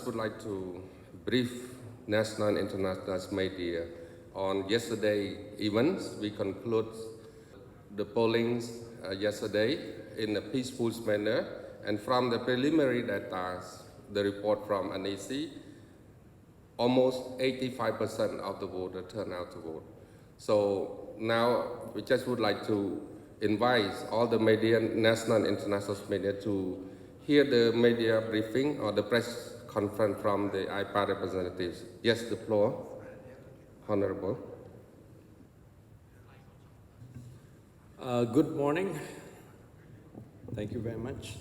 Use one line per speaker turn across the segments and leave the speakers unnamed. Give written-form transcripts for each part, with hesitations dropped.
just would like to brief national and international media on yesterday events. We conclude the pollings yesterday in a peaceful manner, and from the preliminary data, the report from NEC, almost 85% of the voter turn out to vote. So now we just would like to invite all the media, national and international media, to hear the media briefing or the press conference from the IPA representatives. Yes, the floor, Honorable.
Good morning. Thank you very much.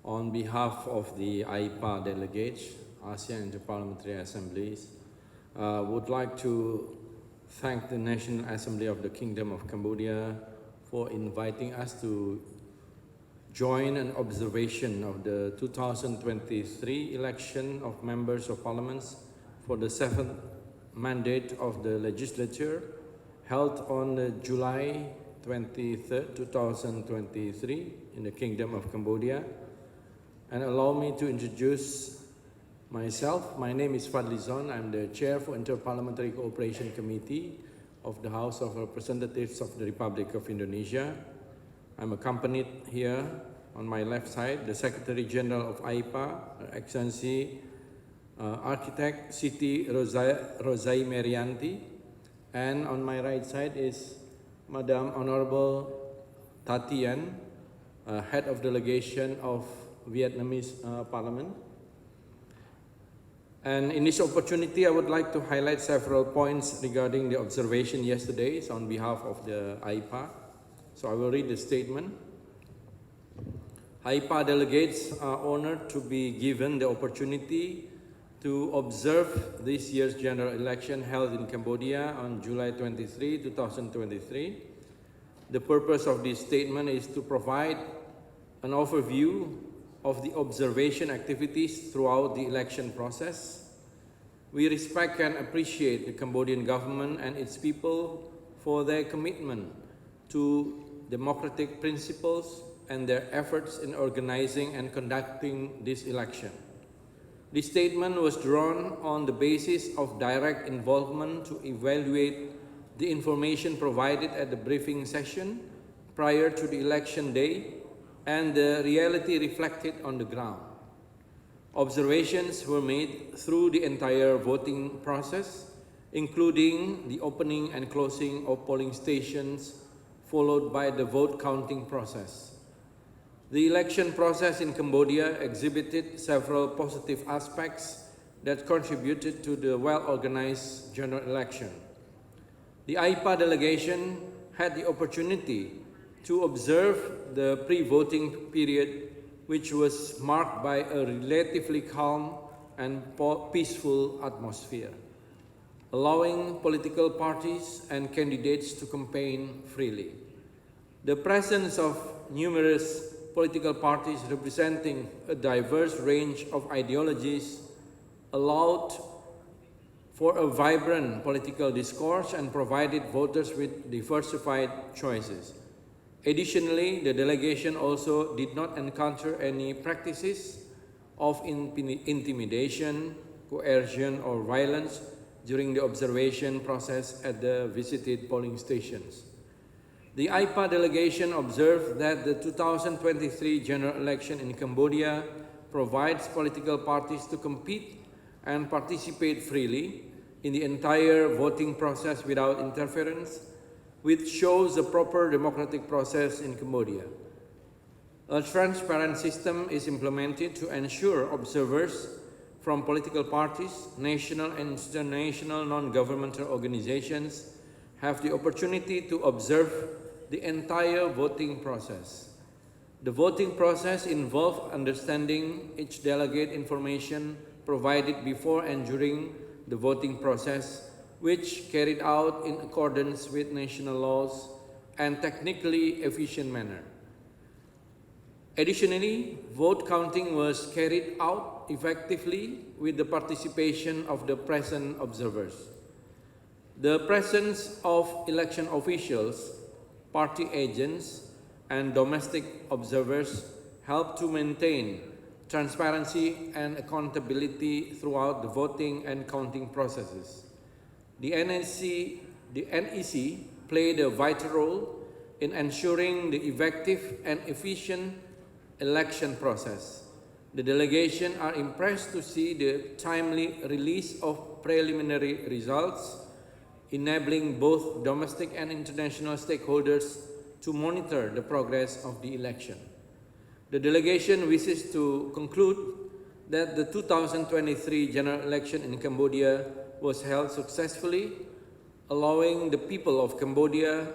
On behalf of the IPA delegates, ASEAN Interparliamentary Assemblies, would like to thank the National Assembly of the Kingdom of Cambodia for inviting us to join an observation of the 2023 election of members of parliaments for the 7th mandate of the legislature held on July 23rd, 2023 in the Kingdom of Cambodia. And allow me to introduce myself. My name is Fadli Zon. I'm the Chair for Inter-Parliamentary Cooperation Committee of the House of Representatives of the Republic of Indonesia. I'm accompanied here on my left side, the Secretary General of IPA, Her Excellency Architect Siti Rozai Merianti, and on my right side is Madam Honorable Tatian, Head of Delegation of Vietnamese Parliament. And in this opportunity, I would like to highlight several points regarding the observation yesterday on behalf of the IPA. So I will read the statement. IPA delegates are honored to be given the opportunity to observe this year's general election held in Cambodia on July 23, 2023. The purpose of this statement is to provide an overview of the observation activities throughout the election process. We respect and appreciate the Cambodian government and its people for their commitment to democratic principles and their efforts in organizing and conducting this election. This statement was drawn on the basis of direct involvement to evaluate the information provided at the briefing session prior to the election day and the reality reflected on the ground. Observations were made through the entire voting process, including the opening and closing of polling stations, followed by the vote counting process. The election process in Cambodia exhibited several positive aspects that contributed to the well-organized general election. The IPA delegation had the opportunity to observe the pre-voting period, which was marked by a relatively calm and peaceful atmosphere, allowing political parties and candidates to campaign freely. The presence of numerous political parties representing a diverse range of ideologies allowed for a vibrant political discourse and provided voters with diversified choices. Additionally, the delegation also did not encounter any practices of intimidation, coercion, or violence during the observation process at the visited polling stations. The IPA delegation observed that the 2023 general election in Cambodia provides political parties to compete and participate freely in the entire voting process without interference, which shows the proper democratic process in Cambodia. A transparent system is implemented to ensure observers from political parties, national and international non-governmental organizations have the opportunity to observe the entire voting process. The voting process involves understanding each delegate information provided before and during the voting process, which carried out in accordance with national laws and technically efficient manner. Additionally, vote counting was carried out effectively with the participation of the present observers. The presence of election officials, party agents, and domestic observers helped to maintain transparency and accountability throughout the voting and counting processes. The NEC played a vital role in ensuring the effective and efficient election process. The delegation are impressed to see the timely release of preliminary results, enabling both domestic and international stakeholders to monitor the progress of the election. The delegation wishes to conclude that the 2023 general election in Cambodia was held successfully, allowing the people of Cambodia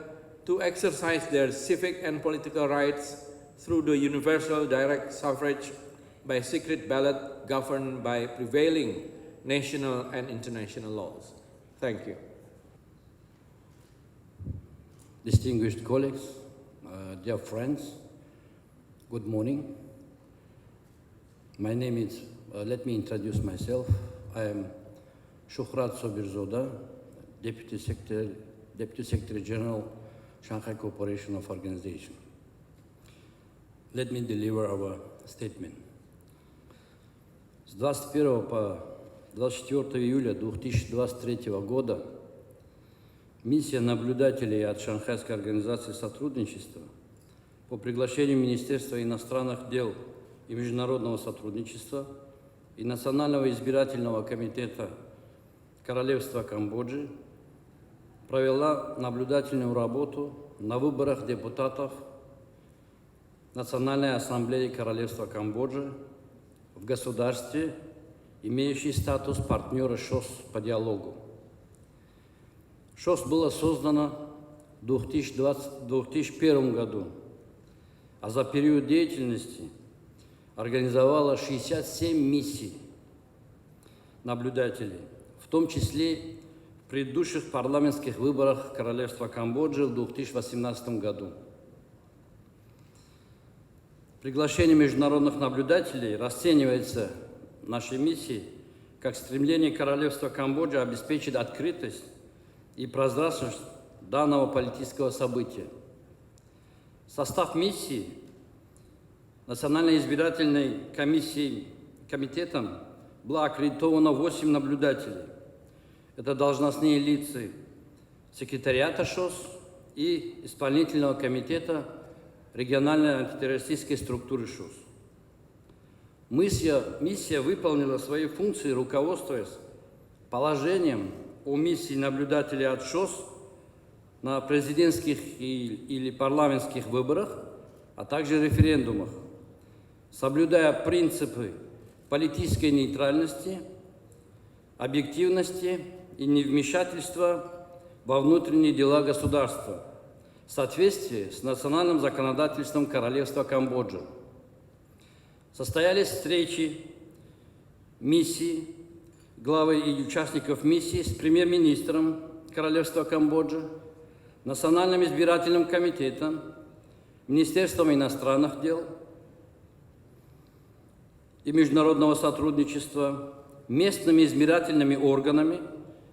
to exercise their civic and political rights through the universal direct suffrage by secret ballot governed by prevailing national and international laws. Thank you.
Distinguished colleagues, dear friends, good morning. My name is, let me introduce myself. I am Shuhrat Sobirzoda, Deputy Secretary General, Shanghai Cooperation of Organization. Let me deliver our statement. С 21 по 24 июля 2023 года миссия наблюдателей от Шанхайской организации сотрудничества по приглашению Министерства иностранных дел и международного сотрудничества и Национального избирательного комитета Королевства Камбоджи провела наблюдательную работу на выборах депутатов Национальной ассамблеи Королевства Камбоджи в государстве, имеющий статус партнера ШОС по диалогу. ШОС было создано в 2001 году, а за период деятельности организовало 67 миссий наблюдателей, в том числе в предыдущих парламентских выборах Королевства Камбоджи в 2018 году. Приглашение международных наблюдателей расценивается нашей миссией как стремление Королевства Камбоджи обеспечить открытость и прозрачность данного политического события. Состав миссии Национальной избирательной комитетом было аккредитовано 8 наблюдателей. Это должностные лица секретариата ШОС и исполнительного комитета региональной антитеррористической структуры ШОС. Миссия выполнила свои функции, руководствуясь положением о миссии наблюдателей от ШОС на президентских или парламентских выборах, а также референдумах, соблюдая принципы политической нейтральности, объективности и невмешательства во внутренние дела государства в соответствии с национальным законодательством Королевства Камбоджа. Состоялись встречи миссии, главы и участников миссии с премьер-министром Королевства Камбоджа, Национальным избирательным комитетом, Министерством иностранных дел и международного сотрудничества, местными избирательными органами,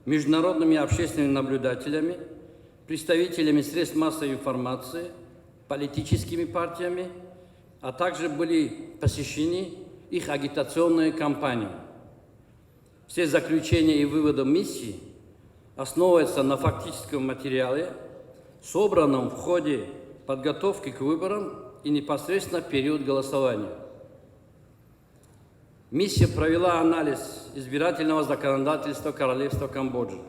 международными общественными наблюдателями, представителями средств массовой информации, политическими партиями, а также были посещены их агитационные кампании. Все заключения и выводы миссии основываются на фактическом материале, собранном в ходе подготовки к выборам и непосредственно в период голосования. Миссия провела анализ избирательного законодательства Королевства Камбоджи.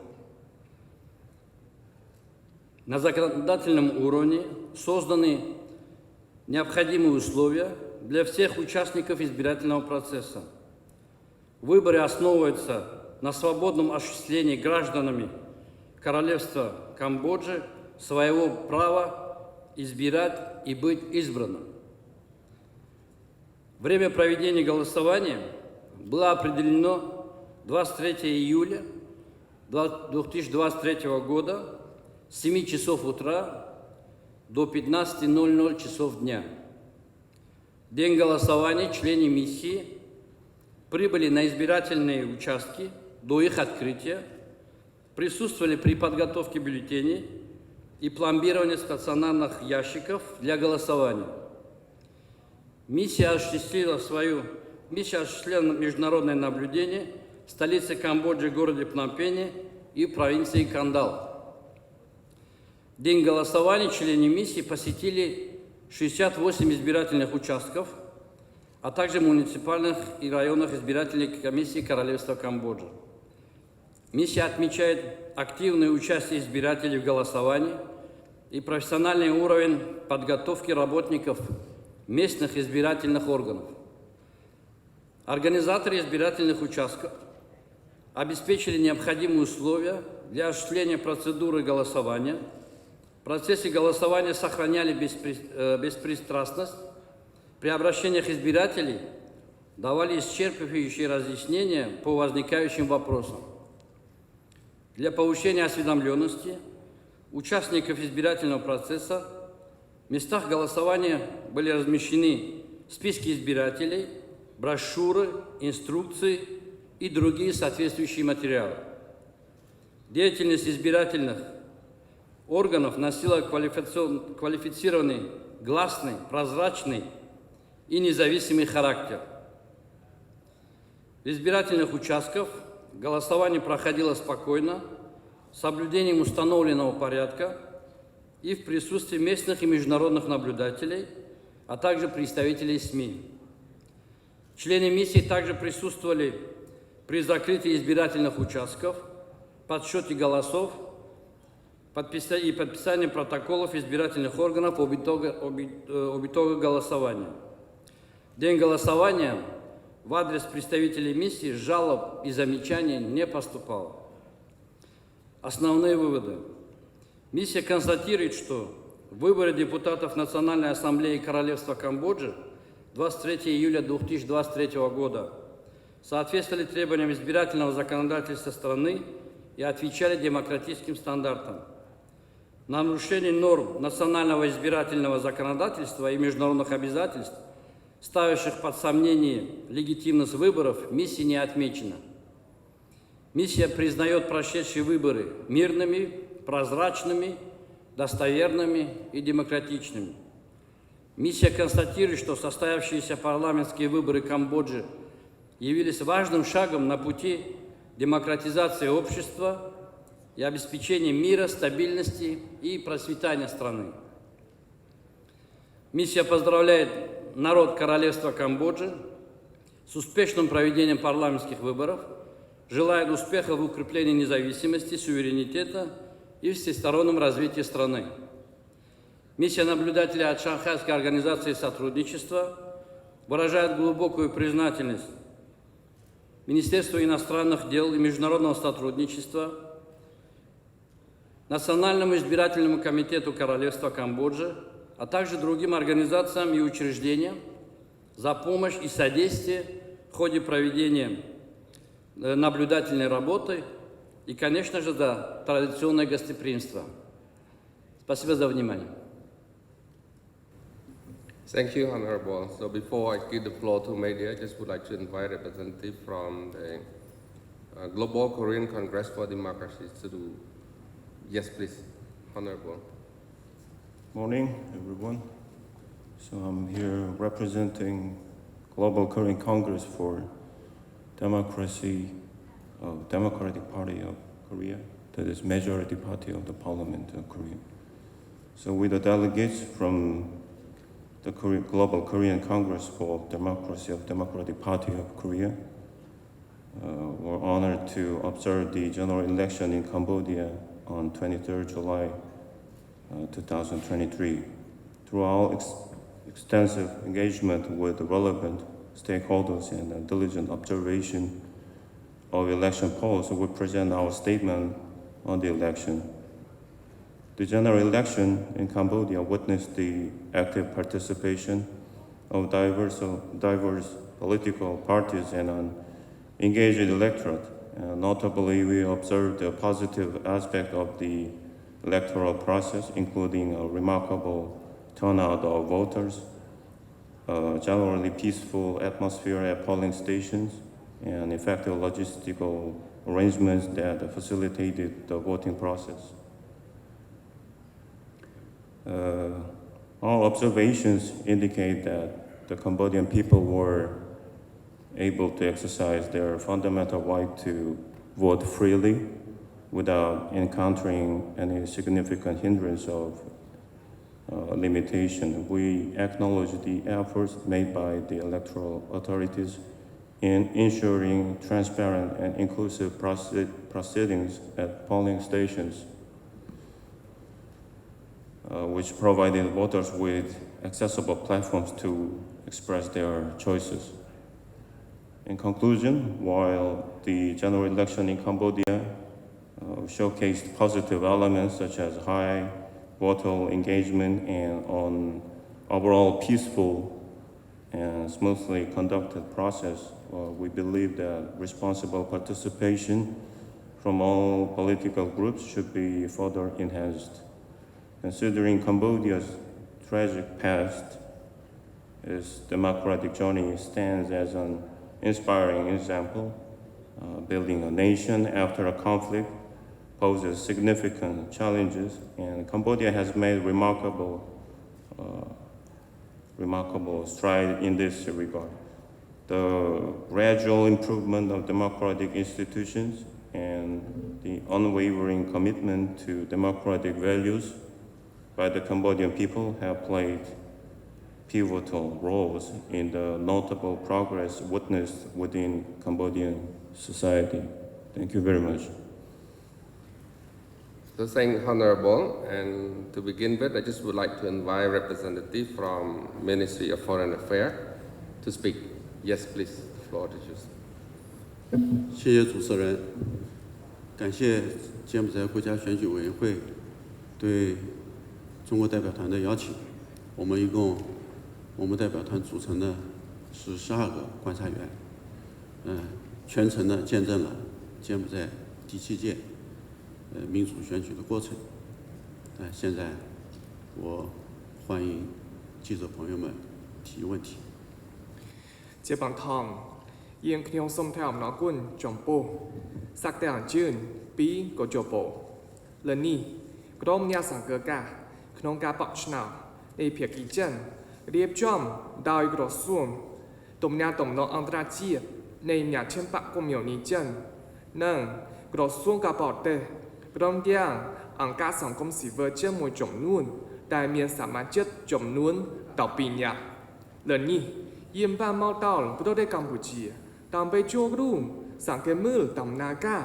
На законодательном уровне созданы необходимые условия для всех участников избирательного процесса. Выборы основываются на свободном осуществлении гражданами Королевства Камбоджи своего права избирать и быть избранным. Время проведения голосования было определено 23 июля 2023 года с 7 часов утра до 15:00 часов дня. В день голосования члены миссии прибыли на избирательные участки до их открытия, присутствовали при подготовке бюллетеней и пломбировании стационарных ящиков для голосования. Миссия осуществила свою миссия осуществляла международное наблюдение в столице Камбоджи, городе Пномпене и провинции Кандал. В день голосования члены миссии посетили 68 избирательных участков, а также муниципальных и районных избирательных комиссий Королевства Камбоджа. Миссия отмечает активное участие избирателей в голосовании и профессиональный уровень подготовки работников местных избирательных органов. Организаторы избирательных участков обеспечили необходимые условия для осуществления процедуры голосования. В процессе голосования сохраняли беспристрастность. При обращениях избирателей давали исчерпывающие разъяснения по возникающим вопросам. Для повышения осведомленности участников избирательного процесса в местах голосования были размещены списки избирателей, брошюры, инструкции и другие соответствующие материалы. Деятельность избирательных органов носила квалифицированный, гласный, прозрачный и независимый характер. В избирательных участках голосование проходило спокойно, с соблюдением установленного порядка и в присутствии местных и международных наблюдателей, а также представителей СМИ. Члены миссии также присутствовали при закрытии избирательных участков, подсчете голосов и подписании протоколов избирательных органов об итогах голосования. В день голосования в адрес представителей миссии жалоб и замечаний не поступало. Основные выводы. Миссия констатирует, что выборы депутатов Национальной ассамблеи Королевства Камбоджи 23 июля 2023 года соответствовали требованиям избирательного законодательства страны и отвечали демократическим стандартам. На нарушение норм национального избирательного законодательства и международных обязательств, ставящих под сомнение легитимность выборов, миссии не отмечено. Миссия признает прошедшие выборы мирными, прозрачными, достоверными и демократичными. Миссия констатирует, что состоявшиеся парламентские выборы Камбоджи явились важным шагом на пути демократизации общества и обеспечения мира, стабильности и процветания страны. Миссия поздравляет народ Королевства Камбоджи с успешным проведением парламентских выборов, желает успеха в укреплении независимости, суверенитета и всестороннем развитии страны. Миссия наблюдателей от Шанхайской организации сотрудничества выражает глубокую признательность Министерству иностранных дел и международного сотрудничества, Национальному избирательному комитету Королевства Камбоджи, а также другим организациям и учреждениям за помощь и содействие в ходе проведения наблюдательной работы и, конечно же, за традиционное гостеприимство. Спасибо за внимание.
Thank you, Honorable. So before I give the floor to media, I just would like to invite a representative from the Global Korean Congress for Democracy to do. Yes, please, Honorable.
Morning, everyone. So I'm here representing Global Korean Congress for Democracy, Democratic Party of Korea, that is majority party of the Parliament of Korea. So with the delegates from the Global Korean Congress for Democracy of Democratic Party of Korea, we're honored to observe the general election in Cambodia on 23rd July 2023. Through our extensive engagement with the relevant stakeholders and diligent observation of election polls, we present our statement on the election. The general election in Cambodia witnessed the active participation of diverse political parties and an engaged electorate. Notably, we observed a positive aspect of the electoral process, including a remarkable turnout of voters, generally peaceful atmosphere at polling stations, and effective logistical arrangements that facilitated the voting process. Our observations indicate that the Cambodian people were able to exercise their fundamental right to vote freely without encountering any significant hindrance of limitation. We acknowledge the efforts made by the electoral authorities in ensuring transparent and inclusive proceedings at polling stations, which provided voters with accessible platforms to express their choices. In conclusion, while the general election in Cambodia showcased positive elements such as high voter engagement and an overall peaceful and smoothly conducted process, we believe that responsible participation from all political groups should be further enhanced. Considering Cambodia's tragic past, its democratic journey stands as an inspiring example. Building a nation after a conflict poses significant challenges, and Cambodia has made remarkable strides in this regard. The gradual improvement of democratic institutions and the unwavering commitment to democratic values by the Cambodian people have played pivotal roles in the notable progress witnessed within Cambodian society. Thank you very much.
So thank Honorable, and to begin with, I just would like to invite a representative from Ministry of Foreign Affairs to speak. Yes, please, the floor is yours.
谢谢主持人，感谢柬埔寨国家选举委员会对中国代表团的邀请。我们代表团组成的是12个观察员，全程的见证了柬埔寨第7届民主选举的过程。现在我欢迎记者朋友们提问题。
ជាបន្តថងយើងខ្ញុំសូមថ្លែងអំណរគុណចំពោះសក្តិអញ្ជើញពីកោជបោលើនេះក្រុមអ្នកសង្កេតការណ៍ក្នុងការបោះឆ្នោតនៃភាគីចិនរៀបចំដោយក្រសួងទំនាក់ទំនងអន្តរជាតិនៃអ្នកឈានបកកុម្មុយនីចិននិងក្រសួងការបរទេសព្រមទាំងអង្គការសង្គមស៊ីវិលជាមួយចំនួនដែលមានសមាជិកចំនួន12នាក់លើនេះ យាមបានមកដល់ប្រទេសកម្ពុជាដើម្បីចូលរួមសង្កេតមើលដំណើរការ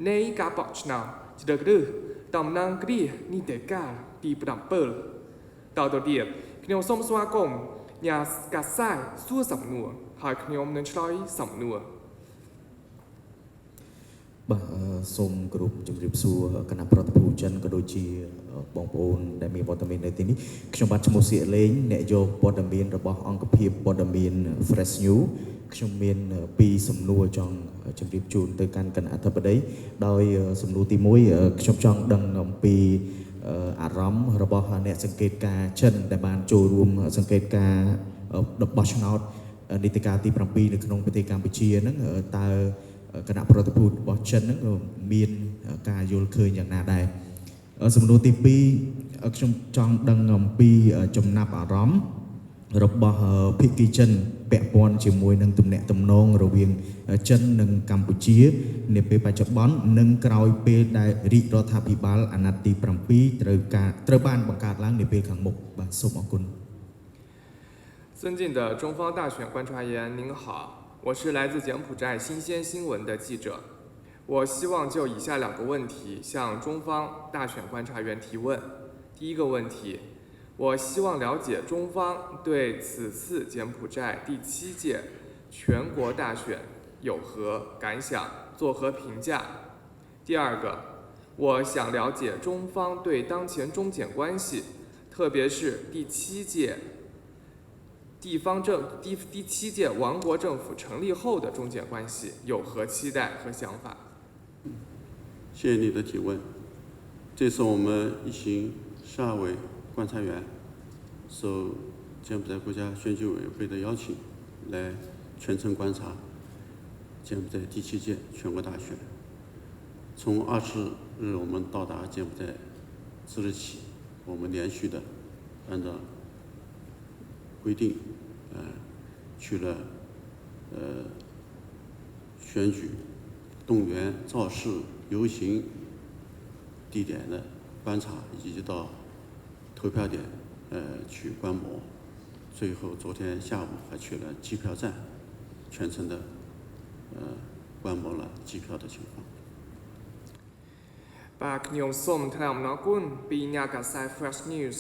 នៃការបោះឆ្នោតជ្រើសរើសតំណាងរាស្ត្រនីតិកាលទី7តទៅទៀតខ្ញុំសូមស្វាគមន៍អ្នកកាសាយសួរសំណួរហើយខ្ញុំនឹងឆ្លើយសំណួរ
បាទសូមគោរពជម្រាបសួរគណៈប្រតិភូចិនក៏ដូចជាបងប្អូនដែលមានវត្តមាននៅទីនេះខ្ញុំបាទឈ្មោះសៀកលេងអ្នកយកព័ត៌មានរបស់អង្គភាពព័ត៌មាន Fresh News ខ្ញុំមាន2សំណួរចង់ជម្រាបជូនទៅកាន់គណៈអធិបតីដោយសំណួរទី1ខ្ញុំចង់ដឹងអំពីអារម្មណ៍របស់អ្នកសង្កេតការចិនដែលបានចូលរួមសង្កេតការបោះឆ្នោតនីតិកាលទី7នៅក្នុងប្រទេសកម្ពុជាហ្នឹងតើ គណៈប្រតិភូរបស់ចិនហ្នឹងមានការយល់ឃើញយ៉ាងណាដែរសំណួរទី2ខ្ញុំចង់ដឹងអំពីចំណាប់អារម្មណ៍របស់ភាគីចិនពាក់ព័ន្ធជាមួយនឹងទំនាក់ទំនងរវាងចិននិងកម្ពុជានាពេលបច្ចុប្បន្ននិងក្រោយពេលដែលរាជរដ្ឋាភិបាលអាណត្តិទី7ត្រូវបានបង្កើតឡើងនាពេលខាងមុខបាទសូមអរគុណ
尊敬的中方大选观察员您好，我是来自柬埔寨新鲜新闻的记者，我希望就以下2个问题向中方大选观察员提问。第一个问题，我希望了解中方对此次柬埔寨第7届全国大选有何感想，作何评价？第二个，我想了解中方对当前中柬关系，特别是第7届王国政府成立后的中柬关系有何期待和想法？
谢谢你的提问。这次我们一行12位观察员受柬埔寨国家选举委员会的邀请，来全程观察柬埔寨第7届全国大选。从20日我们到达柬埔寨之日起，我们连续的按照 规定，去了选举、动员、造势、游行地点的观察，以及到投票点去观摩。最后昨天下午还去了计票站，全程的观摩了计票的情况。
បាទខ្ញុំសូមថ្លែងអំណរគុណពីអ្នកកាសែត Fresh News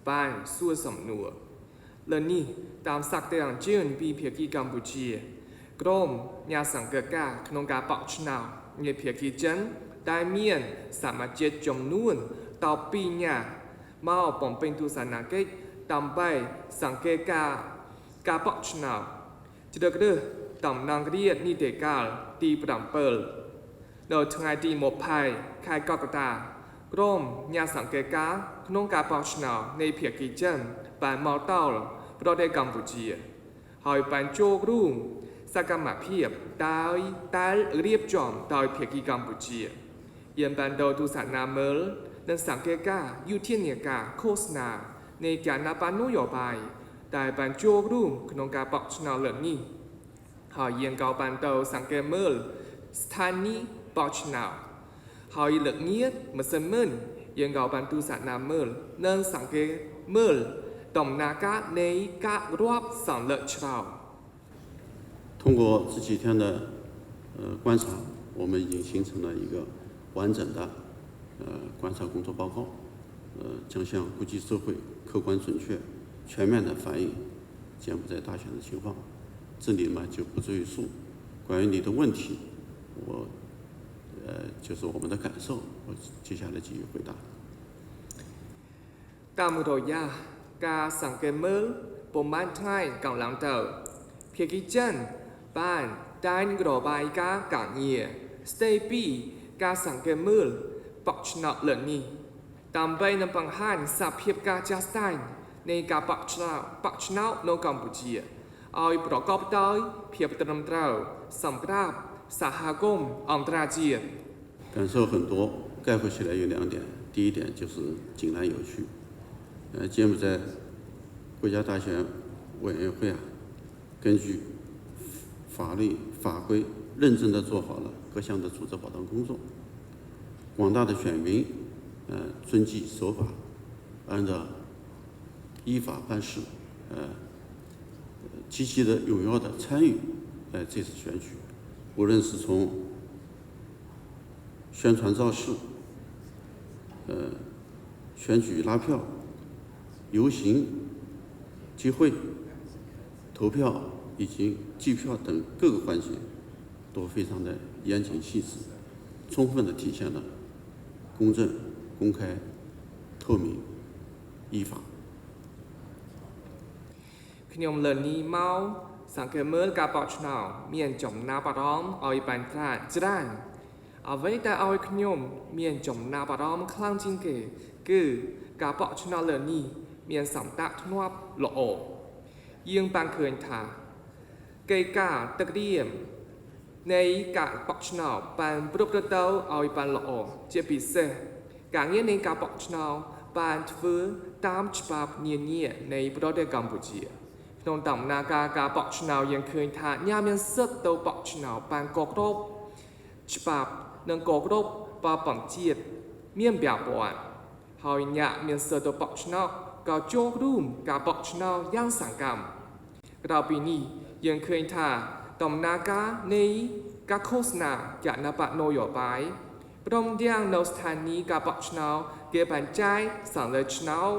បានសួរសំណួរលើនេះតាមសាក់តែអញ្ជើញពីភាគីកម្ពុជាក្រុមអ្នកសង្កេតការណ៍ក្នុងការបោះឆ្នោតនៃភាគីចិនដែលមានសមាជិកចំនួនត2នាក់មកបំពេញទស្សនកិច្ចដើម្បីសង្កេតការណ៍ការបោះឆ្នោតជ្រើសរើសតំណាងរាស្ត្រនីតិកាលទី7 នៅថ្ងៃទី20 ខែកក្កដាក្រុមអ្នកសង្កេតការណ៍ក្នុងការបោះឆ្នោតនៃភាគីចិនបានមកដល់ប្រទេសកម្ពុជាហើយបានចូលរួមសកម្មភាពដោយតែរៀបចំដោយភាគីកម្ពុជាយើងបានដល់ទស្សនាមើលនិងសង្កេតការណ៍យុធានាការឃោសនានៃគណៈបកនយោបាយដែលបានចូលរួមក្នុងការបោះឆ្នោតលើកនេះហើយយើងក៏បានទៅសង្កេតមើលស្ថានីយ៍បោះឆ្នោតហើយលើកងារម៉ាស៊ីនមើលយើងក៏បានទស្សនាមើលនិងសង្កេតមើលដំណើរការនៃការរាប់សន្លឹកឆ្នោត
通过这几天的观察，我们已经形成了一个完整的观察工作报告，将向国际社会客观准确、全面的反映柬埔寨大选的情况。这里嘛就不赘述，关于你的问题，就是我们的感受，我接下来继续回答。
តាមរយៈការសង្កេតមើលប្រមាណថ្ងៃកន្លងទៅភាគីចិនបានតែងរបាយការណ៍ការងារស្ដីពីការសង្កេតមើលបោះឆ្នោតលើកនេះដើម្បីនឹងបង្ហាញសភាពការចាស់ស្ដែងនៃការបោះឆ្នោតនៅកម្ពុជាឲ្យប្រកបដោយភាពត្រឹមត្រូវសម្រាប់សហគមន៍អន្តរជាតិ
感受很多，概括起来有2点。第一点就是井然有序。柬埔寨国家大选委员会根据法律法规认真地做好了各项的组织保障工作，广大的选民遵纪守法，按照依法办事，积极的踊跃的参与这次选举，无论是从宣传造势、选举拉票、游行、集会、投票以及计票等各个环节，都非常的严谨细致，充分的体现了公正、公开、透明、依法。
ខ្ញុំលើនេះមកសង្កេតមើលការបោះឆ្នោតមានចំណាប់អារម្មណ៍ឲ្យបានច្រើនអ្វីដែលឲ្យខ្ញុំមានចំណាប់អារម្មណ៍ខ្លាំងជាងគេគឺការបោះឆ្នោតលើនេះមានសន្តិភាពល្អយើងបានឃើញថាកិច្ចការទឹករៀមនៃការបោះឆ្នោតបានប្រព្រឹត្តទៅឲ្យបានល្អជាពិសេសការងារនៃការបោះឆ្នោតបានធ្វើតាមច្បាប់នានានៃប្រទេសកម្ពុជា ក្នុងដំណើរការបោះឆ្នោតយើងឃើញថាអ្នកមានសិទ្ធិទៅបោះឆ្នោតបានគ្រប់ច្បាប់និងគ្រប់បញ្ជាតិមានប្រាប់ព័ន្ធហើយអ្នកមានសិទ្ធិទៅបោះឆ្នោតក៏ចូលរួមការបោះឆ្នោតយ៉ាងសកម្មក្រៅពីនេះយើងឃើញថាដំណើរការនៃការឃោសនាគណៈបកនយោបាយព្រមទាំងនៅស្ថានីយ៍ការបោះឆ្នោតគេបានចែកសន្លឹកឆ្នោត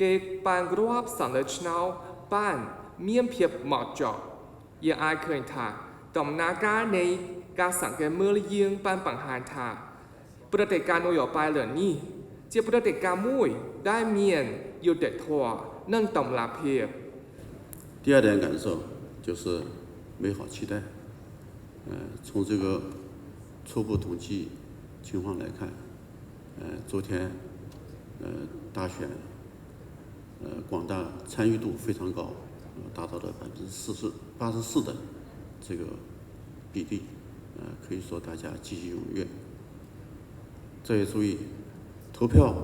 គេបានរាប់សន្លឹកឆ្នោត បានមានភាពម៉ត់ចត់យើងអាចឃើញថាដំណើរការនៃការសង្កេតមើលយើងបានបង្ហាញថាព្រឹត្តិការណ៍នយោបាយលើនេះជាព្រឹត្តិការណ៍មួយដែលមានយុត្តិធម៌និងតម្លាភាព
第二点感受就是美好期待。从这个初步统计情况来看，昨天大选。 广大参与度非常高，达到了84%的这个比例，可以说大家积极踊跃。这也注意，投票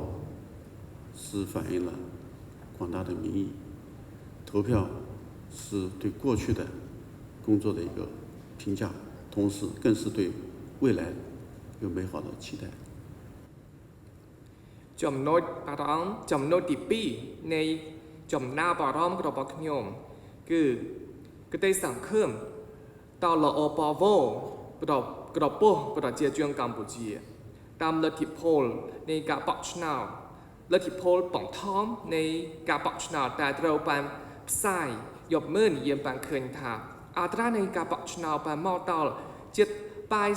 是反映了广大的民意，投票是对过去的工作的一个评价同时更是对未来有美好的期待。
ចំណុចអារម្មណ៍ចំណុចទី2នៃចំណាប់អារម្មណ៍របស់ខ្ញុំគឺគតិសង្ឃឹមតល្អបវរប្រពោះប្រជាជនកម្ពុជាតាមលទ្ធិពលនៃការបោះឆ្នោតលទ្ធិពលបង្ថមនៃការបោះឆ្នោតតែត្រូវបានផ្សាយយកមើលយើងបានឃើញថាអត្រានៃការបោះឆ្នោតបានមកដល់ជិត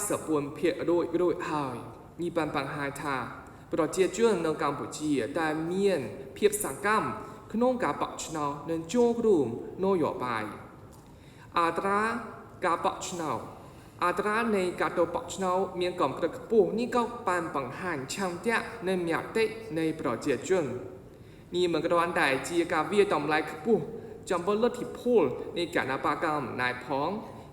84%រួចហើយនេះបានបង្ហាញថាប្រជាជននៅកម្ពុជាតែមានភាពសកម្មក្នុងការបោះឆ្នោតនិងចូលរួមនយោបាយអត្រាការបោះឆ្នោតអត្រានៃការទៅបោះឆ្នោតមានកម្រិតខ្ពស់នេះក៏បានបង្ហាញឆន្ទៈនៃមតិនៃប្រជាជននេះមិនគ្រាន់តែជាការវាយតម្លៃខ្ពស់ចំពោះលទ្ធិពលនៃគណៈបកកណ្ដាលអំណាចផង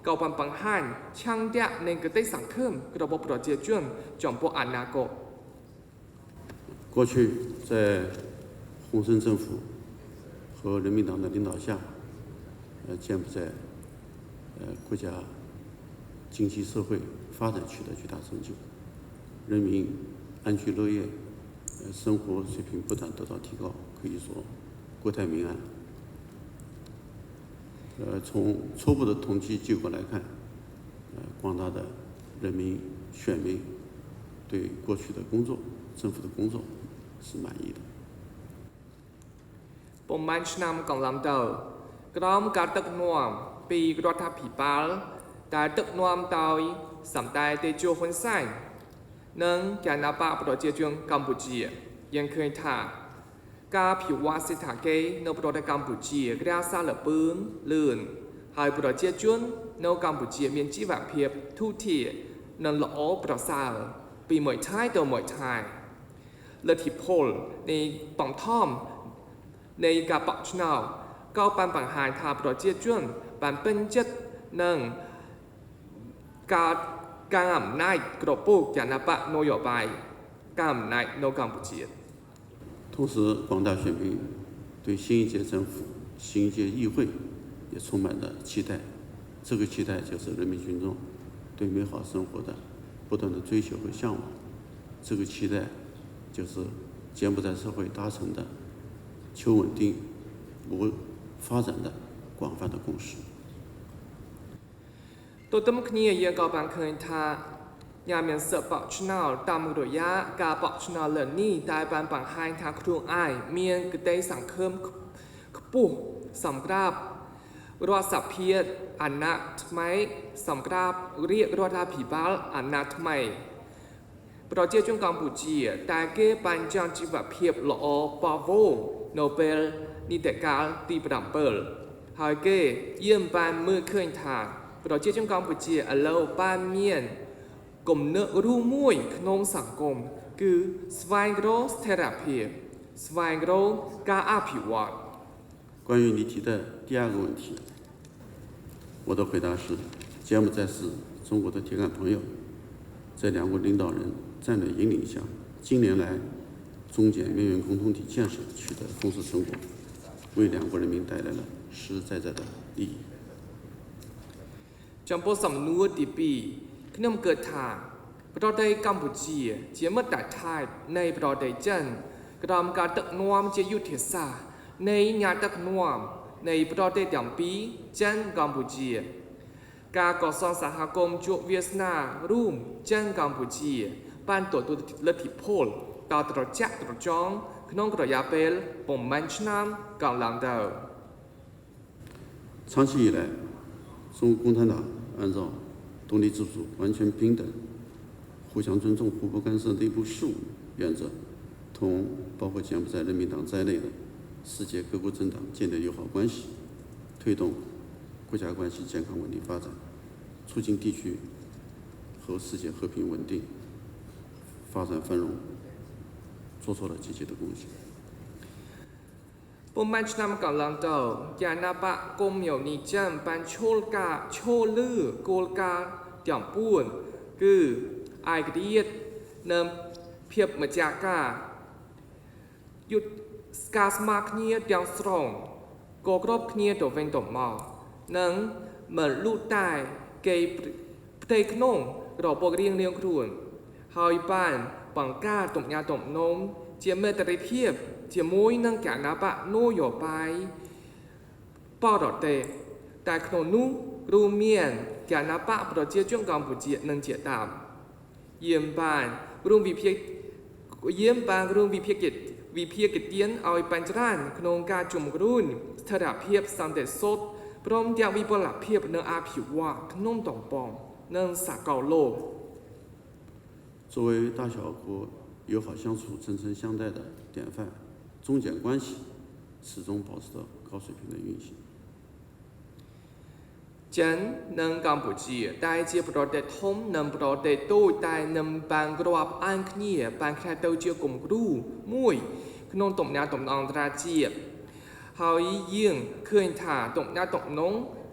ក៏បានបង្ហាញឆន្ទៈនៃគតិសង្ឃឹមរបស់ប្រជាជនចំពោះអនាគត
过去在洪森政府和人民党的领导下，柬埔寨国家经济社会发展取得巨大成就，人民安居乐业，生活水平不断得到提高，可以说国泰民安。从初步的统计结果来看，广大的人民选民对过去的工作、政府的工作是满意的。
ប្រហែលឆ្នាំកន្លងទៅក្រោមការដឹកនាំពីរដ្ឋាភិបាលដែលដឹកនាំដោយសម្ដេចតេជោហ៊ុនសែននិងគណបកប្រជាជនកម្ពុជាយើងឃើញថាការភិវឌ្ឍសេដ្ឋកិច្ចនៅប្រទេសកម្ពុជាក្រាសាលពឿនលឿនហើយប្រជាជននៅកម្ពុជាមានជីវភាពធូរធារនិងល្អប្រសើរពីមួយថ្ងៃទៅមួយថ្ងៃលទ្ធិពលនៃបង្ថម នៃការបោះឆ្នោតក៏បានបង្ហាញថាប្រជាជនបានពេញចិត្តនឹងការអំណាចគ្រប់គ្រងគណបកនយោបាយការអំណាចនៅកម្ពុជា
同时，广大选民对新一届政府、新一届议会也充满了期待。这个期待就是人民群众对美好生活的不断的追求和向往。这个期待就是柬埔寨社会达成的 求稳定、谋发展的广泛的共识。
ទន្ទឹមគ្នាយើងក៏បានឃើញថាញ៉ាំមានសិបបោះឆ្នោតតាមរយៈការបោះឆ្នោតលើនេះតែបានបង្ហាញថាខ្លួនឯងមានគតិសង្ឃឹមខ្ពស់សម្រាប់រដ្ឋសភាអាណត្តិថ្មីសម្រាប់រាជរដ្ឋាភិបាលអាណត្តិថ្មី ប្រជាជនកម្ពុជាតែគេបានចង់ជីវភាពល្អបវរនៅពេលនីតិកាលទី 7 ហើយគេយាមបានមើលឃើញថាប្រជាជនកម្ពុជាឥឡូវបានមានគំនិតរួមមួយក្នុងសង្គមគឺស្វែងរកស្ថិរភាពស្វែងរកការអភិវឌ្ឍ
关于你提的第二个问题，我的回答是：柬埔寨是中国的铁杆朋友，在两国领导人 战略引领下，近年来中柬渊源共同体建设取得丰实成果，为两国人民带来了实实在在的利益。
ចំពោះសំណួរទី2ខ្ញុំគិតថាប្រទេសកម្ពុជាជាមិត្តតែថៃនៃប្រទេសចិនក្រោមការដឹកនាំជាយុទ្ធសាស្ត្រនៃអ្នកដឹកនាំនៃប្រទេសទាំងពីរចិនកម្ពុជា ការកសាងសហគមន៍ជោគវាសនារួមចិនកម្ពុជាបានទទួលលទ្ធិពលដល់ត្រជាក់ត្រចង់ក្នុងរយៈពេលប្រមាណឆ្នាំកន្លងទៅ
长期以来，中国共产党按照独立自主、完全平等、互相尊重、互不干涉内部事务原则，同包括柬埔寨人民党在内的世界各国政党建立友好关系，推动国家关系健康稳定发展，促进地区和世界和平稳定、发展繁荣，做出了积极的贡献。
ប្រហែលឆ្នាំកន្លងទៅគណបកកុម្មុយនីចិនបានឈលលើគោលការណ៍ទាំង4គឺឯករាជ្យនិងភាពម្ចាស់ការយុទ្ធការស្មើគ្នាទាំងស្រុងក៏គ្រប់គ្នាទៅវិញទៅមកនិងមិនលូតតែគេផ្ទ តេក្នុងរបបរៀងខ្លួនហើយបានបង្កើតទំនាក់ទំនងជាមេត្រីភាពជាមួយនឹងគណៈបកនយោបាយបរទេសតែក្នុងនោះរួមមានគណៈបកប្រជាជនកម្ពុជានិងជាដើមយាមបានរួមវិភាគទានឲ្យបញ្ច្រានក្នុងការជំរុញស្ថិរភាពសន្តិសុខព្រមទាំងវិបលភាពនិងអភិវឌ្ឍក្នុងតំបន់និងសកលលោក
作为大小国友好相处、真诚相待的典范，中柬关系始终保持着高水平的运行。
ចិននិងកម្ពុជាដែលជាប្រទេសធំនិងប្រទេសតូចតែនឹងបានក្របអានគ្នាបានខ្លាយទៅជាគំរូមួយក្នុងទំនាក់ទំនងអន្តរជាតិហើយយើងឃើញថាទំនាក់ទំនង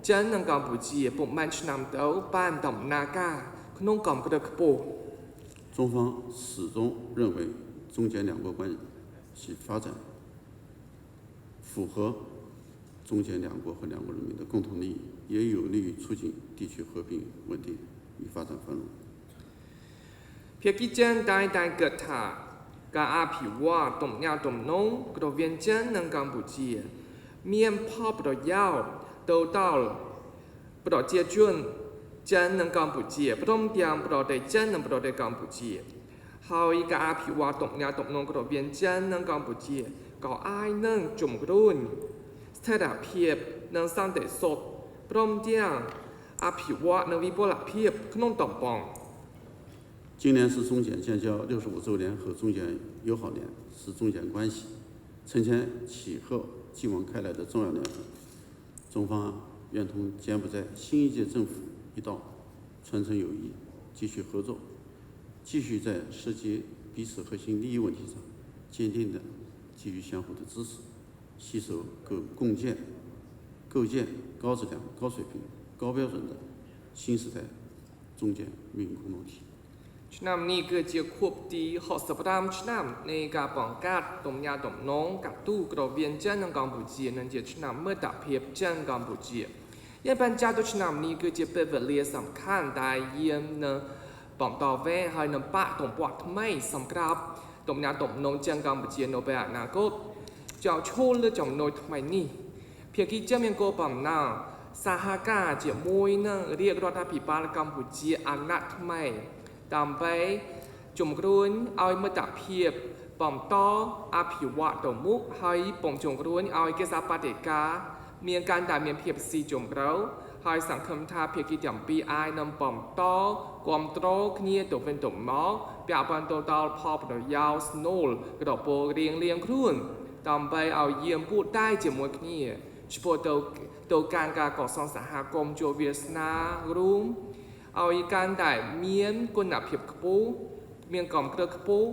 ចិននិងកម្ពុជាពុំបានឆ្នាំទៅបានដំណើរការក្នុងកម្រិតខ្ពស់
中方始终认为，中柬两国关系发展符合中柬两国和两国人民的共同利益，也有利于促进地区和平稳定与发展繁荣。
ភាគីចិនតែគិតថាការអភិវឌ្ឍទំនាក់ទំនងរវាងចិននិងកម្ពុជាមានផលប្រយោជន៍ទៅដល់ប្រជាជនចិននិងកម្ពុជាព្រមទាំងប្រទេសចិននិងប្រទេសកម្ពុជាហើយការអភិវឌ្ឍទំនាក់ទំនងរវាងចិននិងកម្ពុជាក៏អាចនឹងជំរុញស្ថិរភាពនិងសន្តិសុខព្រមទាំងអភិវឌ្ឍនិងវិបលភាពក្នុងតំបន់
今年是中柬建交65周年和中柬友好年，是中柬关系承前启后、继往开来的重要年份。中方愿同柬埔寨新一届政府一道，传承友谊，继续合作，继续在涉及彼此核心利益问题上，坚定的给予相互的支持，携手构建高质量、高水平、高标准的新时代中柬命运共同体。
ឆ្នាំនេះគឺជាខួបទី65ឆ្នាំនៃការបង្កើតទំនាក់ទំនងកាទូរវាងចិននិងកម្ពុជានិងជាឆ្នាំមិត្តភាពចិនកម្ពុជាយើងបានចាត់ទុកឆ្នាំនេះគឺជាពេលវេលាសំខាន់ដែលយើងនឹងបន្តវេនហើយនឹងបាក់ទំព័រថ្មីសម្រាប់ទំនាក់ទំនងចិនកម្ពុជានៅពេលអនាគតចោលឈលលើចំណុចថ្មីនេះភាគីចិនមានគោលបំណងសហការជាមួយនឹងរាជរដ្ឋាភិបាលកម្ពុជាអាណត្តិថ្មី ដើម្បីជំរុញឲ្យមិត្តភាពបន្តអភិវឌ្ឍទៅមុខហើយពងជំរុញឲ្យកិច្ចសហប្រតិការមានការតែមានភាពស៊ីជម្រៅហើយសង្ឃឹមថាភាគីទាំងពីរអាចនឹងបន្តគ្រប់គ្រងគ្នាទៅវិញទៅមកពាក់ព័ន្ធទៅដល់ផលប្រយោជន៍ស្នូលរបបរៀងខ្លួនដើម្បីឲ្យយាមពួតតែជាមួយគ្នាឆ្ពោះទៅកាន់ការកសាងសហគមន៍ជាវាសនារួម ឲ្យកាន់តែមានគុណភាពខ្ពស់មានកម្រិតខ្ពស់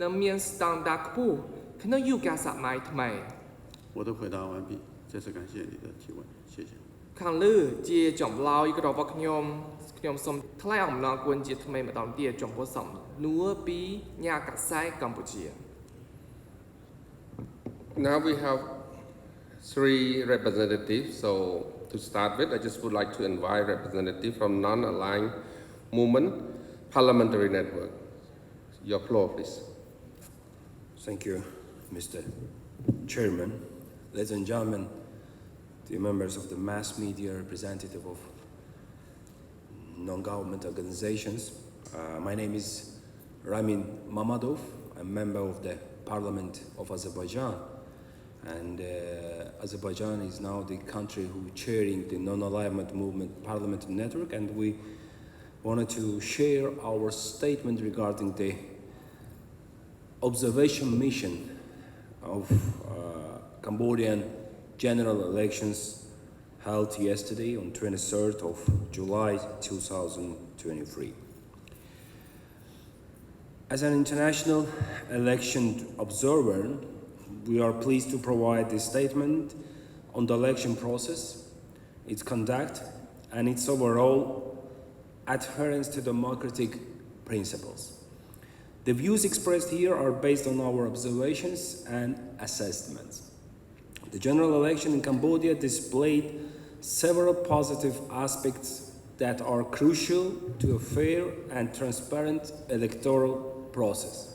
និងមានស្តង់ដារខ្ពស់ក្នុងយុគសម័យថ្មី
我的回答完毕，再次感谢你的提问，谢谢。
ខាងលើជាចម្លើយរបស់ខ្ញុំសូមថ្លែងអំណរគុណជាថ្មីម្ដងទៀតចំពោះសំណួរពីញាកសែកម្ពុជា
Now we have 3 representatives. So to start with, I just would like to invite representative from non-aligned movement parliamentary network. Your floor, please.
Thank you, Mr. Chairman. Ladies and gentlemen, the members of the mass media, representative of non-government organizations. My name is Ramin Mamadov. I'm a member of the Parliament of Azerbaijan. And Azerbaijan is now the country who chairing the non-alignment movement parliamentary network, and we wanted to share our statement regarding the observation mission of Cambodian general elections held yesterday on 23rd of July 2023. As an international election observer, we are pleased to provide this statement on the election process, its conduct, and its overall adherence to democratic principles. The views expressed here are based on our observations and assessments. The general election in Cambodia displayed several positive aspects that are crucial to a fair and transparent electoral process.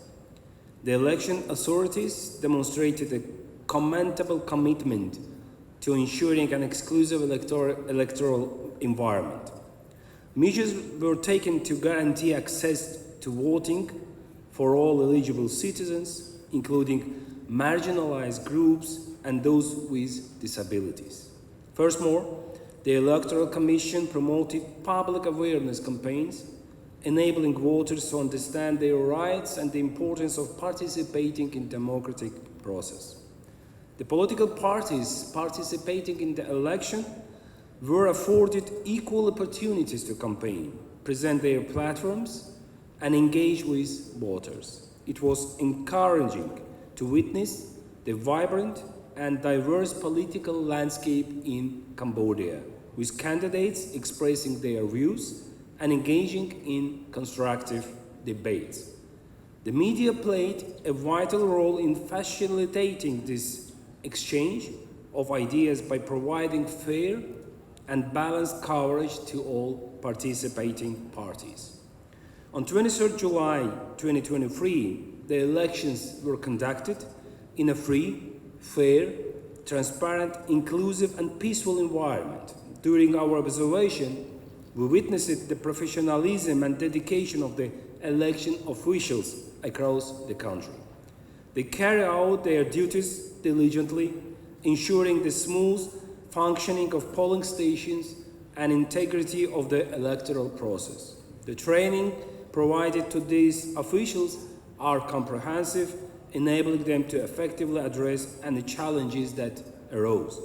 The election authorities demonstrated a commendable commitment to ensuring an exclusive electoral environment. Measures were taken to guarantee access to voting for all eligible citizens, including marginalized groups and those with disabilities. Furthermore, the Electoral Commission promoted public awareness campaigns, enabling voters to understand their rights and the importance of participating in the democratic process. The political parties participating in the election were afforded equal opportunities to campaign, present their platforms, and engage with voters. It was encouraging to witness the vibrant and diverse political landscape in Cambodia, with candidates expressing their views and engaging in constructive debates. The media played a vital role in facilitating this exchange of ideas by providing fair and balanced coverage to all participating parties. On 23 July 2023, the elections were conducted in a free, fair, transparent, inclusive, and peaceful environment. During our observation, we witnessed the professionalism and dedication of the election officials across the country. They carry out their duties diligently, ensuring the smooth functioning of polling stations and integrity of the electoral process. The training provided to these officials are comprehensive, enabling them to effectively address any challenges that arose.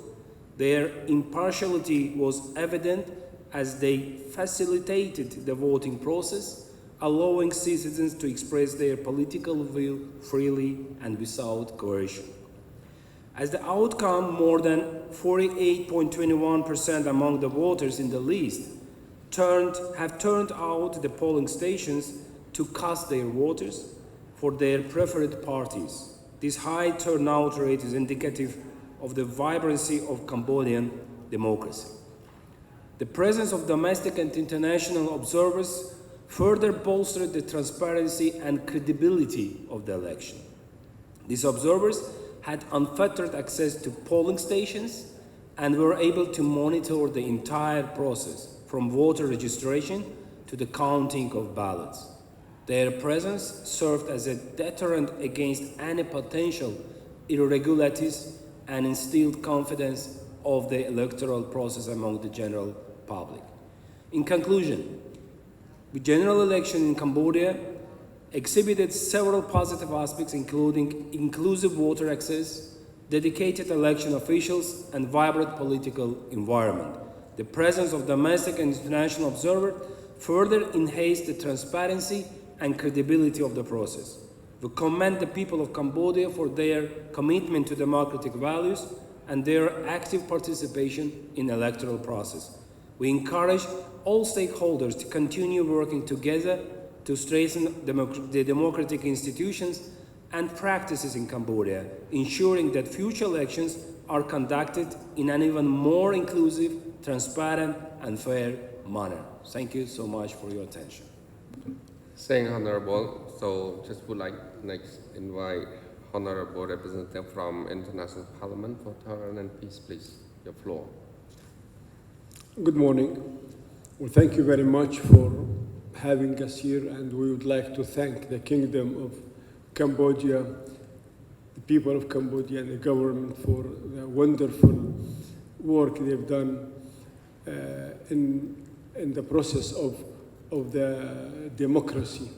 Their impartiality was evident as they facilitated the voting process, allowing citizens to express their political view freely and without coercion. As the outcome, more than 48.21% among the voters in the list have turned out the polling stations to cast their voters for their preferred parties. This high turnout rate is indicative of the vibrancy of Cambodian democracy. The presence of domestic and international observers further bolstered the transparency and credibility of the election. These observers had unfettered access to polling stations and were able to monitor the entire process, from voter registration to the counting of ballots. Their presence served as a deterrent against any potential irregularities and instilled confidence of the electoral process among the general public. In conclusion, the general election in Cambodia exhibited several positive aspects, including inclusive voter access, dedicated election officials, and vibrant political environment. The presence of domestic and international observers further enhanced the transparency and credibility of the process. We commend the people of Cambodia for their commitment to democratic values and their active participation in the electoral process. We encourage all stakeholders to continue working together to strengthen the democratic institutions and practices in Cambodia, ensuring that future elections are conducted in an even more inclusive, transparent, and fair manner. Thank you so much for your attention.
Thank you, Honorable. So just would like next invite Honorable Representative from International Parliament for Tolerance and Peace, please. Your floor.
Good morning. Well, thank you very much for having us here, and we would like to thank the Kingdom of Cambodia, the people of Cambodia, and the government for the wonderful work they've done in the process of the democracy.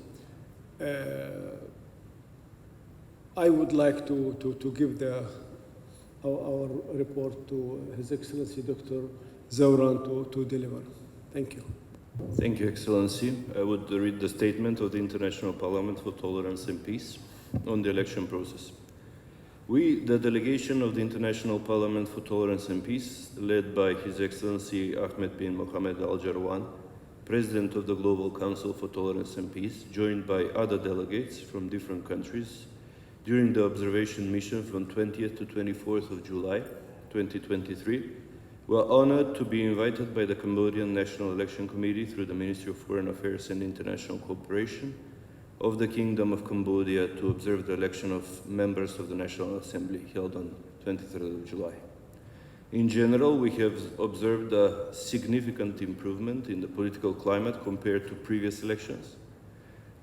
I would like to give our report to His Excellency Dr. Zauran to deliver. Thank you.
Thank you, Excellency. I would read the statement of the International Parliament for Tolerance and Peace on the election process. We, the delegation of the International Parliament for Tolerance and Peace, led by His Excellency Ahmed bin Mohammed Al Jarwan, President of the Global Council for Tolerance and Peace, joined by other delegates from different countries, during the observation mission from 20th to 24th of July 2023, We are honored to be invited by the Cambodian National Election Committee through the Ministry of Foreign Affairs and International Cooperation of the Kingdom of Cambodia to observe the election of members of the National Assembly held on 23rd of July. In general, we have observed a significant improvement in the political climate compared to previous elections,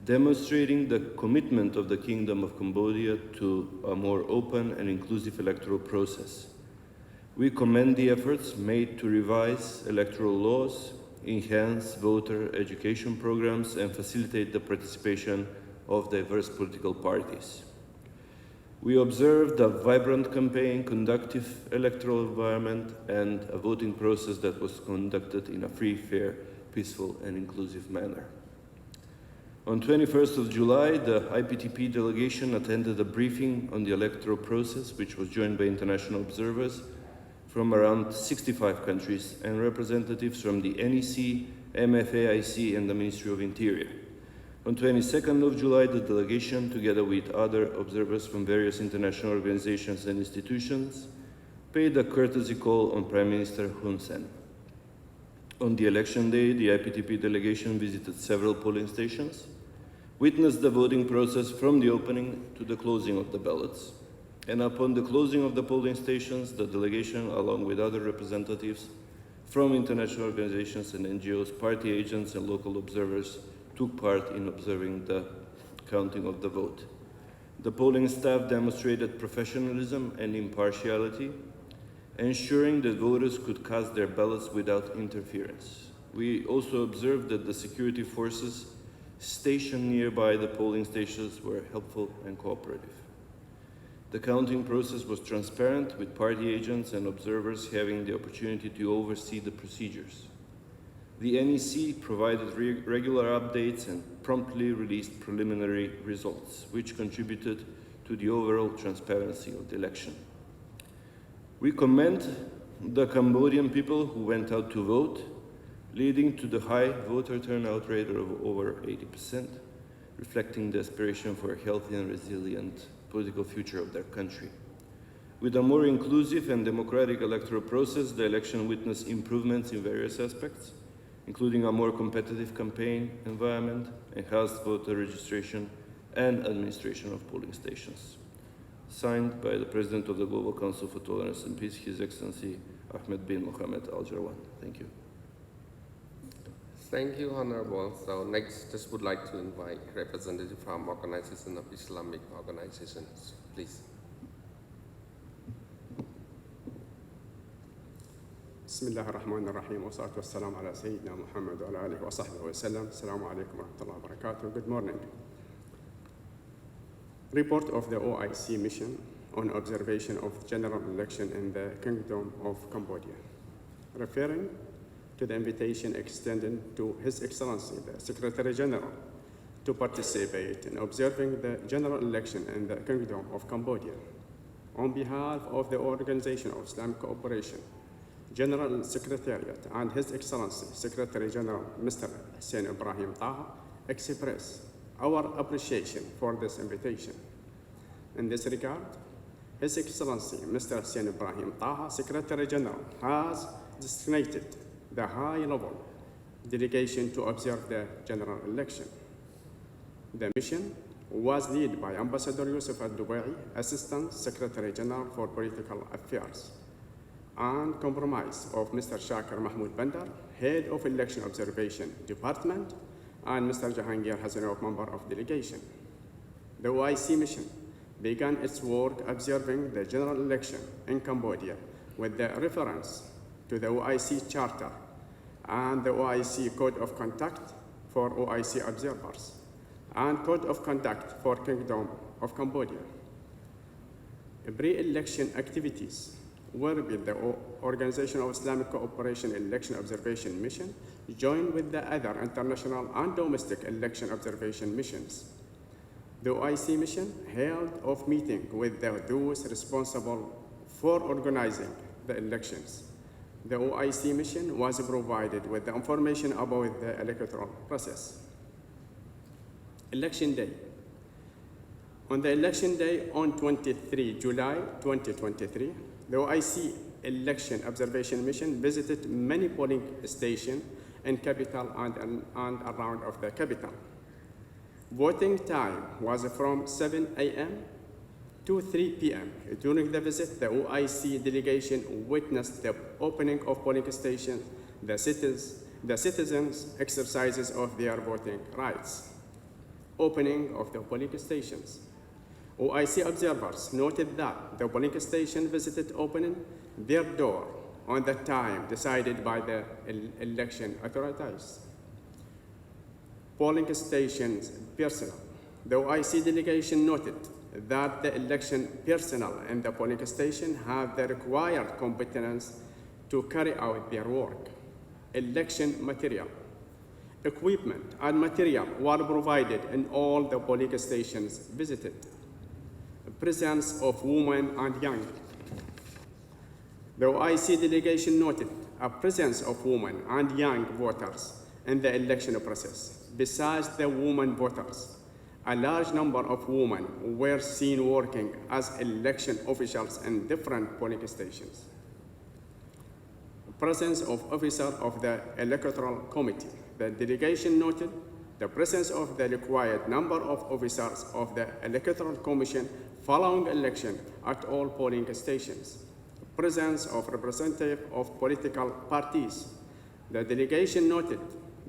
demonstrating the commitment of the Kingdom of Cambodia to a more open and inclusive electoral process. We commend the efforts made to revise electoral laws, enhance voter education programs, and facilitate the participation of diverse political parties. We observed a vibrant campaign, conducive electoral environment, and a voting process that was conducted in a free, fair, peaceful, and inclusive manner. On 21st of July, the IPTP delegation attended a briefing on the electoral process, which was joined by international observers from around 65 countries and representatives from the NEC, MFAIC, and the Ministry of Interior. On 22nd of July, the delegation, together with other observers from various international organizations and institutions, paid a courtesy call on Prime Minister Hun Sen. On the election day, the IPTP delegation visited several polling stations, witnessed the voting process from the opening to the closing of the ballots, and upon the closing of the polling stations, the delegation, along with other representatives from international organizations and NGOs, party agents, and local observers, took part in observing the counting of the vote. The polling staff demonstrated professionalism and impartiality, ensuring that voters could cast their ballots without interference. We also observed that the security forces stationed nearby the polling stations were helpful and cooperative. The counting process was transparent, with party agents and observers having the opportunity to oversee the procedures. The NEC provided regular updates and promptly released preliminary results, which contributed to the overall transparency of the election. We commend the Cambodian people who went out to vote, leading to the high voter turnout rate of over 80%, reflecting the aspiration for a healthy and resilient political future of their country. With a more inclusive and democratic electoral process, the election witnessed improvements in various aspects, including a more competitive campaign environment, enhanced voter registration, and administration of polling stations. Signed by the President of the Global Council for Tolerance and Peace, His Excellency Ahmed bin Mohammed Al Jarwan. Thank you.
Thank you, Honorable. So next, just would like to invite representative from Organization of Islamic Organizations, please.
بسم الله الرحمن الرحيم والصلاة والسلام على سيدنا محمد وعلى آله وصحبه وسلم. السلام عليكم ورحمة الله وبركاته. Good morning. Report of the OIC mission on observation of general election in the Kingdom of Cambodia. Referring to the invitation extended to His Excellency the Secretary General to participate in observing the general election in the Kingdom of Cambodia. On behalf of the Organization of Islamic Cooperation, General Secretariat, and His Excellency Secretary General Mr. Hussein Ibrahim Taha, express our appreciation for this invitation. In this regard, His Excellency Mr. Hussein Ibrahim Taha, Secretary General, has designated the high-level delegation to observe the general election. The mission was led by Ambassador Yusuf Al-Dubai, Assistant Secretary General for Political Affairs, and compromise of Mr. Shakir Mahmoud Bandar, Head of Election Observation Department, and Mr. Jahangir Hasanov, member of delegation. The OIC mission began its work observing the general election in Cambodia with the reference to the OIC Charter and the OIC Code of Conduct for OIC observers and Code of Conduct for Kingdom of Cambodia. Pre-election activities were with the Organization of Islamic Cooperation Election Observation Mission, joined with the other international and domestic election observation missions. The OIC mission held off meeting with those responsible for organizing the elections. The OIC mission was provided with the information about the electoral process. Election day. On the election day on 23 July 2023, the OIC Election Observation Mission visited many polling stations in capital and around of the capital. Voting time was from 7 a.m. to 3 p.m. During the visit, the OIC delegation witnessed the opening of polling stations, the citizens' exercises of their voting rights. Opening of the polling stations. OIC observers noted that the polling station visited opening their door on the time decided by the election authorities. Polling stations personnel. The OIC delegation noted that the election personnel in the polling station have the required competence to carry out their work. Election material. Equipment and material were provided in all the polling stations visited. Presence of women and young. The OIC delegation noted a presence of women and young voters in the election process. Besides the women voters, a large number of women were seen working as election officials in different polling stations. Presence of officers of the Electoral Committee. The delegation noted the presence of the required number of officers of the Electoral Commission following election at all polling stations. Presence of representatives of political parties. The delegation noted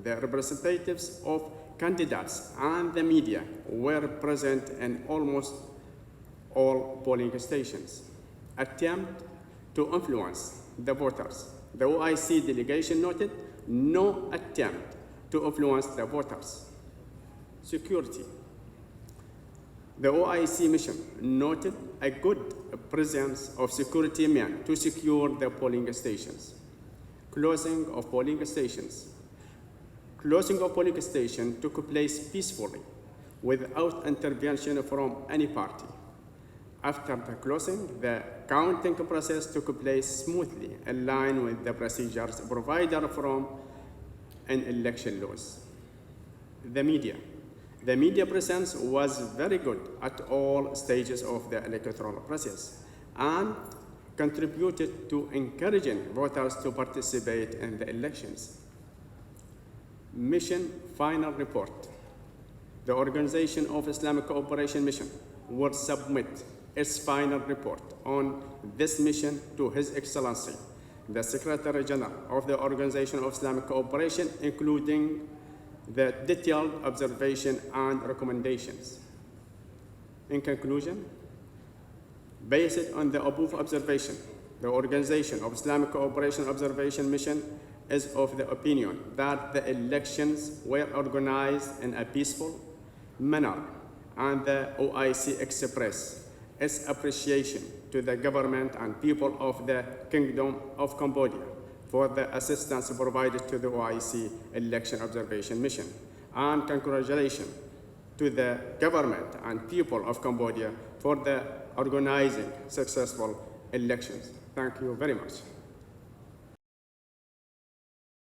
the representatives of candidates and the media were present in almost all polling stations. Attempt to influence the voters. The OIC delegation noted no attempt to influence the voters. Security. The OIC mission noted a good presence of security men to secure the polling stations. Closing of polling stations. Closing of polling stations took place peacefully without intervention from any party. After the closing, the counting process took place smoothly in line with the procedures provided from an election laws. The media. The media presence was very good at all stages of the electoral process and contributed to encouraging voters to participate in the elections. Mission final report. The Organization of Islamic Cooperation Mission will submit its final report on this mission to His Excellency, the Secretary General of the Organization of Islamic Cooperation, including the detailed observation and recommendations. In conclusion, based on the above observation, the Organization of Islamic Cooperation Observation Mission is of the opinion that the elections were organized in a peaceful manner, and the OIC expressed its appreciation to the government and people of the Kingdom of Cambodia for the assistance provided to the OIC Election Observation Mission, and congratulations to the government and people of Cambodia for the organizing successful elections. Thank you very much.